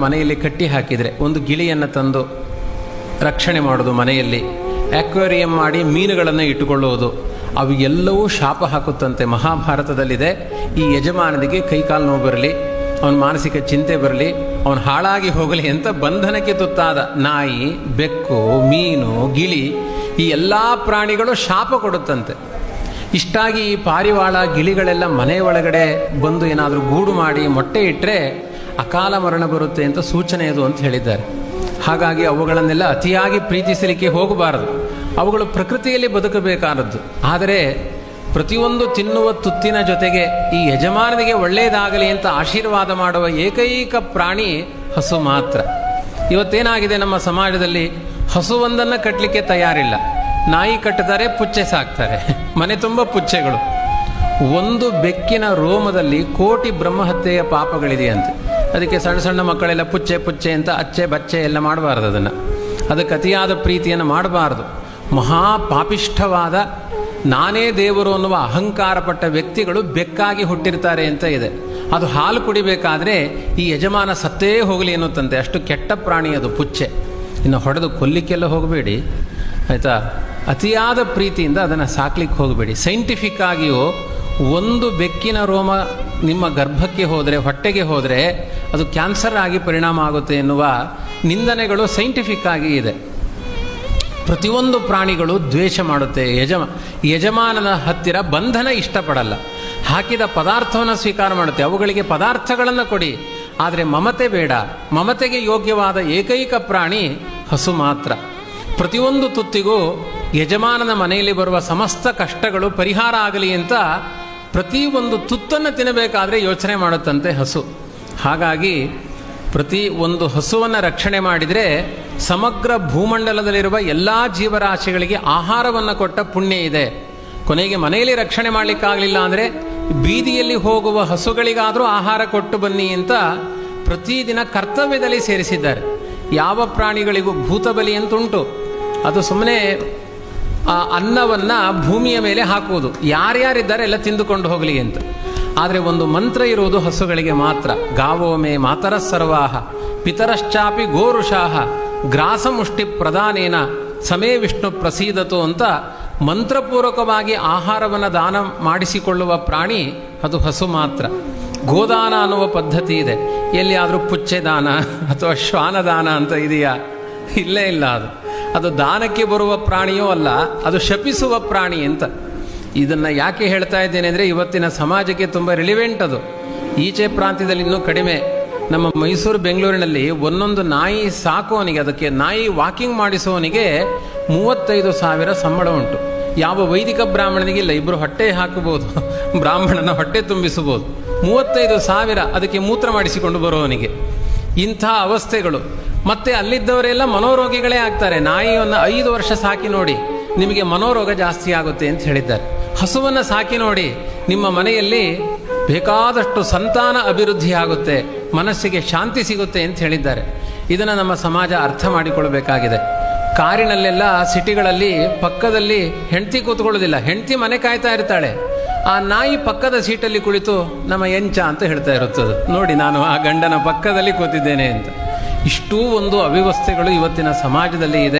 ಮನೆಯಲ್ಲಿ ಕಟ್ಟಿ ಹಾಕಿದರೆ ಒಂದು ಗಿಳಿಯನ್ನು ತಂದು ರಕ್ಷಣೆ ಮಾಡೋದು, ಮನೆಯಲ್ಲಿ ಆಕ್ವೇರಿಯಂ ಮಾಡಿ ಮೀನುಗಳನ್ನು ಇಟ್ಟುಕೊಳ್ಳುವುದು, ಅವು ಎಲ್ಲವೂ ಶಾಪ ಹಾಕುತ್ತಂತೆ. ಮಹಾಭಾರತದಲ್ಲಿದೆ, ಈ ಯಜಮಾನನಿಗೆ ಕೈಕಾಲು ನೋವು ಬರಲಿ, ಅವನ ಮಾನಸಿಕ ಚಿಂತೆ ಬರಲಿ, ಅವನು ಹಾಳಾಗಿ ಹೋಗಲಿ ಅಂತ ಬಂಧನಕ್ಕೆ ತುತ್ತಾದ ನಾಯಿ, ಬೆಕ್ಕು, ಮೀನು, ಗಿಳಿ ಈ ಎಲ್ಲ ಪ್ರಾಣಿಗಳು ಶಾಪ ಕೊಡುತ್ತಂತೆ. ಇಷ್ಟಾಗಿ ಈ ಪಾರಿವಾಳ ಗಿಳಿಗಳೆಲ್ಲ ಮನೆ ಒಳಗಡೆ ಬಂದು ಏನಾದರೂ ಗೂಡು ಮಾಡಿ ಮೊಟ್ಟೆ ಇಟ್ಟರೆ ಅಕಾಲ ಮರಣ ಬರುತ್ತೆ ಅಂತ ಸೂಚನೆ ಅದು ಅಂತ ಹೇಳಿದ್ದಾರೆ. ಹಾಗಾಗಿ ಅವುಗಳನ್ನೆಲ್ಲ ಅತಿಯಾಗಿ ಪ್ರೀತಿಸಲಿಕ್ಕೆ ಹೋಗಬಾರದು. ಅವುಗಳು ಪ್ರಕೃತಿಯಲ್ಲಿ ಬದುಕಬೇಕಾದದ್ದು. ಆದರೆ ಪ್ರತಿಯೊಂದು ತಿನ್ನುವ ತುತ್ತಿನ ಜೊತೆಗೆ ಈ ಯಜಮಾನನಿಗೆ ಒಳ್ಳೆಯದಾಗಲಿ ಅಂತ ಆಶೀರ್ವಾದ ಮಾಡುವ ಏಕೈಕ ಪ್ರಾಣಿ ಹಸು ಮಾತ್ರ. ಇವತ್ತೇನಾಗಿದೆ ನಮ್ಮ ಸಮಾಜದಲ್ಲಿ, ಹಸುವೊಂದನ್ನು ಕಟ್ಟಲಿಕ್ಕೆ ತಯಾರಿಲ್ಲ. ನಾಯಿ ಕಟ್ಟುತ್ತಾರೆ, ಪುಚ್ಚೆ ಸಾಕ್ತಾರೆ, ಮನೆ ತುಂಬ ಪುಚ್ಚೆಗಳು. ಒಂದು ಬೆಕ್ಕಿನ ರೋಮದಲ್ಲಿ ಕೋಟಿ ಬ್ರಹ್ಮಹತ್ಯೆಯ ಪಾಪಗಳಿದೆಯಂತೆ. ಅದಕ್ಕೆ ಸಣ್ಣ ಸಣ್ಣ ಮಕ್ಕಳೆಲ್ಲ ಪುಚ್ಚೆ ಪುಚ್ಚೆ ಅಂತ ಅಚ್ಚೆ ಬಚ್ಚೆ ಎಲ್ಲ ಮಾಡಬಾರ್ದು. ಅದಕ್ಕೆ ಅತಿಯಾದ ಪ್ರೀತಿಯನ್ನು ಮಾಡಬಾರ್ದು. ಮಹಾಪಾಪಿಷ್ಠವಾದ ನಾನೇ ದೇವರು ಅನ್ನುವ ಅಹಂಕಾರಪಟ್ಟ ವ್ಯಕ್ತಿಗಳು ಬೆಕ್ಕಾಗಿ ಹುಟ್ಟಿರ್ತಾರೆ ಅಂತ ಇದೆ. ಅದು ಹಾಲು ಕುಡಿಬೇಕಾದ್ರೆ ಈ ಯಜಮಾನ ಸತ್ತೇ ಹೋಗಲಿ ಎನ್ನುತ್ತಂತೆ. ಅಷ್ಟು ಕೆಟ್ಟ ಪ್ರಾಣಿ ಅದು ಪುಚ್ಚೆ. ಇನ್ನು ಹೊಡೆದು ಕೊಲ್ಲಿಕ್ಕೆಲ್ಲ ಹೋಗಬೇಡಿ ಆಯಿತಾ. ಅತಿಯಾದ ಪ್ರೀತಿಯಿಂದ ಅದನ್ನು ಸಾಕ್ಲಿಕ್ಕೆ ಹೋಗಬೇಡಿ. ಸೈಂಟಿಫಿಕ್ ಆಗಿಯೂ ಒಂದು ಬೆಕ್ಕಿನ ರೋಮ ನಿಮ್ಮ ಗರ್ಭಕ್ಕೆ ಹೋದರೆ, ಹೊಟ್ಟೆಗೆ ಹೋದರೆ ಅದು ಕ್ಯಾನ್ಸರ್ ಆಗಿ ಪರಿಣಾಮ ಆಗುತ್ತೆ ಎನ್ನುವ ನಿಂದನೆಗಳು ಸೈಂಟಿಫಿಕ್ ಆಗಿ ಇದೆ. ಪ್ರತಿಯೊಂದು ಪ್ರಾಣಿಗಳು ದ್ವೇಷ ಮಾಡುತ್ತೆ. ಯಜಮಾನನ ಹತ್ತಿರ ಬಂಧನ ಇಷ್ಟಪಡಲ್ಲ. ಹಾಕಿದ ಪದಾರ್ಥವನ್ನು ಸ್ವೀಕಾರ ಮಾಡುತ್ತೆ. ಅವುಗಳಿಗೆ ಪದಾರ್ಥಗಳನ್ನು ಕೊಡಿ, ಆದರೆ ಮಮತೆ ಬೇಡ. ಮಮತೆಗೆ ಯೋಗ್ಯವಾದ ಏಕೈಕ ಪ್ರಾಣಿ ಹಸು ಮಾತ್ರ. ಪ್ರತಿಯೊಂದು ತುತ್ತಿಗೂ ಯಜಮಾನನ ಮನೆಯಲ್ಲಿ ಬರುವ ಸಮಸ್ತ ಕಷ್ಟಗಳು ಪರಿಹಾರ ಆಗಲಿ ಅಂತ ಪ್ರತಿಯೊಂದು ತುತ್ತನ್ನು ತಿನ್ನಬೇಕಾದ್ರೆ ಯೋಚನೆ ಮಾಡುತ್ತಂತೆ ಹಸು. ಹಾಗಾಗಿ ಪ್ರತಿ ಒಂದು ಹಸುವನ್ನು ರಕ್ಷಣೆ ಮಾಡಿದರೆ ಸಮಗ್ರ ಭೂಮಂಡಲದಲ್ಲಿರುವ ಎಲ್ಲ ಜೀವರಾಶಿಗಳಿಗೆ ಆಹಾರವನ್ನು ಕೊಟ್ಟ ಪುಣ್ಯ ಇದೆ. ಕೊನೆಗೆ ಮನೆಯಲ್ಲಿ ರಕ್ಷಣೆ ಮಾಡಲಿಕ್ಕಾಗಲಿಲ್ಲ ಅಂದರೆ ಬೀದಿಯಲ್ಲಿ ಹೋಗುವ ಹಸುಗಳಿಗಾದರೂ ಆಹಾರ ಕೊಟ್ಟು ಬನ್ನಿ ಅಂತ ಪ್ರತಿದಿನ ಕರ್ತವ್ಯದಲ್ಲಿ ಸೇರಿಸಿದ್ದಾರೆ. ಯಾವ ಪ್ರಾಣಿಗಳಿಗೂ ಭೂತಬಲಿ ಅಂತುಂಟು. ಅದು ಸುಮ್ಮನೆ ಆ ಅನ್ನವನ್ನು ಭೂಮಿಯ ಮೇಲೆ ಹಾಕುವುದು, ಯಾರ್ಯಾರಿದ್ದಾರೆ ಎಲ್ಲ ತಿಂದುಕೊಂಡು ಹೋಗಲಿ ಅಂತ. ಆದರೆ ಒಂದು ಮಂತ್ರ ಇರುವುದು ಹಸುಗಳಿಗೆ ಮಾತ್ರ. ಗಾವೋ ಮೇ ಮಾತರ ಸರ್ವಾಹ ಪಿತರಶ್ಚಾಪಿ ಗೋರುಷಾಹ ಗ್ರಾಸಮುಷ್ಟಿ ಪ್ರದಾನೇನ ಸಮೇ ವಿಷ್ಣು ಪ್ರಸೀದತು ಅಂತ ಮಂತ್ರಪೂರ್ವಕವಾಗಿ ಆಹಾರವನ್ನು ದಾನ ಮಾಡಿಸಿಕೊಳ್ಳುವ ಪ್ರಾಣಿ ಅದು ಹಸು ಮಾತ್ರ. ಗೋದಾನ ಅನ್ನುವ ಪದ್ಧತಿ ಇದೆ. ಎಲ್ಲಿಯಾದರೂ ಪುಚ್ಚೆ ದಾನ ಅಥವಾ ಶ್ವಾನದಾನ ಅಂತ ಇದೆಯಾ? ಇಲ್ಲೇ ಇಲ್ಲ. ಅದು ದಾನಕ್ಕೆ ಬರುವ ಪ್ರಾಣಿಯೂ ಅಲ್ಲ, ಅದು ಶಪಿಸುವ ಪ್ರಾಣಿ ಅಂತ. ಇದನ್ನು ಯಾಕೆ ಹೇಳ್ತಾ ಇದ್ದೇನೆ ಅಂದರೆ ಇವತ್ತಿನ ಸಮಾಜಕ್ಕೆ ತುಂಬ ರಿಲಿವೆಂಟ್ ಅದು. ಈಚೆ ಪ್ರಾಂತ್ಯದಲ್ಲಿ ಇನ್ನೂ ಕಡಿಮೆ. ನಮ್ಮ ಮೈಸೂರು ಬೆಂಗಳೂರಿನಲ್ಲಿ ಒಂದೊಂದು ನಾಯಿ ಸಾಕುವವನಿಗೆ, ಅದಕ್ಕೆ ನಾಯಿ ವಾಕಿಂಗ್ ಮಾಡಿಸುವವನಿಗೆ 35,000 ಸಂಬಳ ಉಂಟು. ಯಾವ ವೈದಿಕ ಬ್ರಾಹ್ಮಣನಿಗೆ ಇಲ್ಲ. ಇಬ್ಬರು ಹೊಟ್ಟೆ ಹಾಕಬಹುದು, ಬ್ರಾಹ್ಮಣನ ಹೊಟ್ಟೆ ತುಂಬಿಸಬಹುದು. 35,000 ಅದಕ್ಕೆ ಮೂತ್ರ ಮಾಡಿಸಿಕೊಂಡು ಬರುವವನಿಗೆ. ಇಂಥ ಅವಸ್ಥೆಗಳು. ಮತ್ತೆ ಅಲ್ಲಿದ್ದವರೆಲ್ಲ ಮನೋರೋಗಿಗಳೇ ಆಗ್ತಾರೆ. ನಾಯಿಯನ್ನು 5 ವರ್ಷ ಸಾಕಿ ನೋಡಿ, ನಿಮಗೆ ಮನೋರೋಗ ಜಾಸ್ತಿ ಆಗುತ್ತೆ ಅಂತ ಹೇಳಿದ್ದಾರೆ. ಹಸುವನ್ನು ಸಾಕಿ ನೋಡಿ, ನಿಮ್ಮ ಮನೆಯಲ್ಲಿ ಬೇಕಾದಷ್ಟು ಸಂತಾನ ಅಭಿವೃದ್ಧಿ ಆಗುತ್ತೆ, ಮನಸ್ಸಿಗೆ ಶಾಂತಿ ಸಿಗುತ್ತೆ ಅಂತ ಹೇಳಿದ್ದಾರೆ. ಇದನ್ನು ನಮ್ಮ ಸಮಾಜ ಅರ್ಥ ಮಾಡಿಕೊಳ್ಬೇಕಾಗಿದೆ. ಕಾರಿನಲ್ಲೆಲ್ಲ ಸಿಟಿಗಳಲ್ಲಿ ಪಕ್ಕದಲ್ಲಿ ಹೆಂಡತಿ ಕೂತ್ಕೊಳ್ಳೋದಿಲ್ಲ, ಹೆಂಡತಿ ಮನೆ ಕಾಯ್ತಾ ಇರ್ತಾಳೆ. ಆ ನಾಯಿ ಪಕ್ಕದ ಸೀಟಲ್ಲಿ ಕುಳಿತು ನಮ್ಮ ಎಂಚ ಅಂತ ಹೇಳ್ತಾ ಇರುತ್ತದೆ, ನೋಡಿ ನಾನು ಆ ಗಂಡನ ಪಕ್ಕದಲ್ಲಿ ಕೂತಿದ್ದೇನೆ ಅಂತ. ಇಷ್ಟೂ ಒಂದು ಅವ್ಯವಸ್ಥೆಗಳು ಇವತ್ತಿನ ಸಮಾಜದಲ್ಲಿ ಇದೆ.